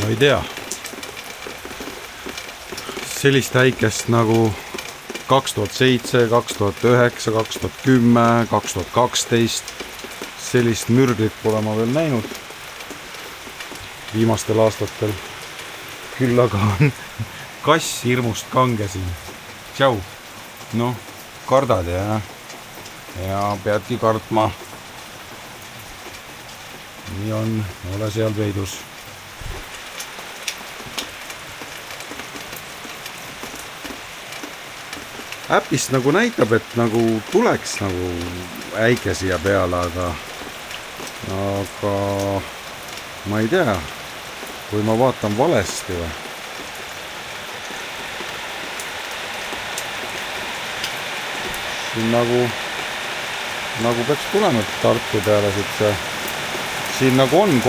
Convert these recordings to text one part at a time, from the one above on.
No ei tea. Sellist äikest nagu 2007, 2009, 2010, 2012. Sellist mürglit pole ma veel näinud viimastel aastatel. Küll aga on kass hirmust kange siin. Tšau. Noh, kardad ja peadki kartma. Nii on, ole seal peidus. Äpist nagu näitab, et nagu tuleks nagu äike siia peale, aga ma ei tea, kui ma vaatan valesti või. Siin nagu peaks tulema Tartu peale siit. Siin nagu on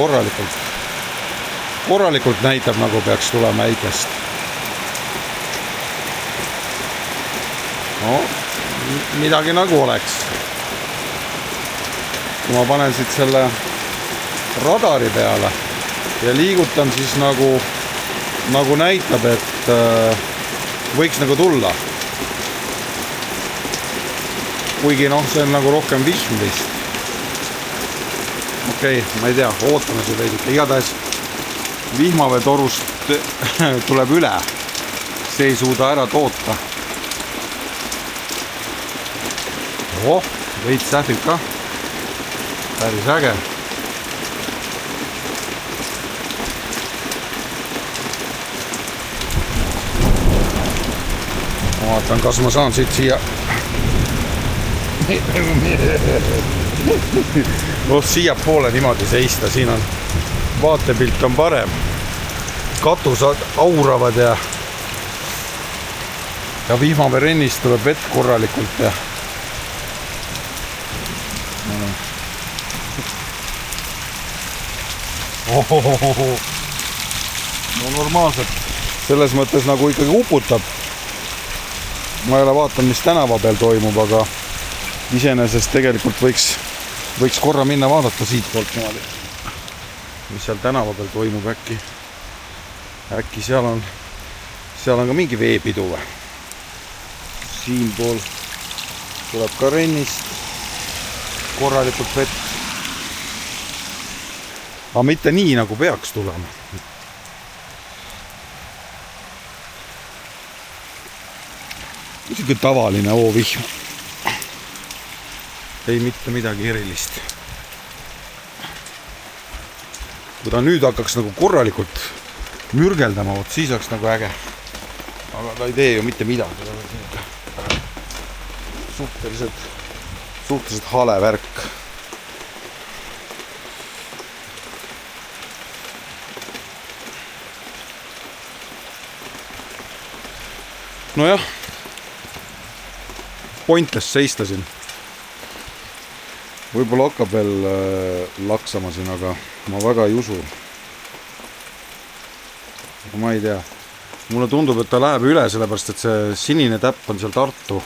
korralikult näitab, nagu peaks tulema äikest. No, midagi nagu oleks. Kui ma panen siit selle radari peale ja liigutan, siis nagu näitab, et võiks nagu tulla. Kuigi noh, see on nagu rohkem vihm vist. Okei, ma ei tea, ootame see veidike. Igatahes vihmaveetorust tuleb üle. See ei suuda ära toota. Veits sähvib ka. Päris äge. Ma vaatan, kas ma saan siit siia. Siia poole niimoodi seista. Siin on vaatepilt on parem. Katusad auravad ja vihmaveerennist tuleb vett korralikult ja no normaalselt. Selles mõttes nagu ikkagi uputab. Ma ei ole vaatan, mis tänava peal toimub, aga iseenesest tegelikult võiks korra minna vaadata siit poolt niimoodi. Mis seal tänava peal toimub äkki. Äkki seal on ka mingi veepidu või. Siin pool tuleb ka rennist korralikult vett. Aga mitte nii, nagu peaks tulema. Niisugune tavaline oovihm. Ei mitte midagi erilist. Kui ta nüüd hakkaks nagu korralikult mürgeldama, siis oleks nagu äge. Aga ta ei tee ju mitte midagi. Suhteliselt hale värk. Nojah, pointless seista siin. Võib-olla hakkab veel laksama siin, aga ma väga ei usu. Aga ma ei tea. Mulle tundub, et ta läheb üle, sellepärast, et see sinine täpp on seal Tartu.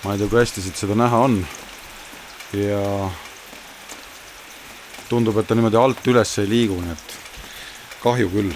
Ma ei tea, kui hästi siit seda näha on. Ja tundub, et ta niimoodi alt üles ei liigu, nii et kahju küll.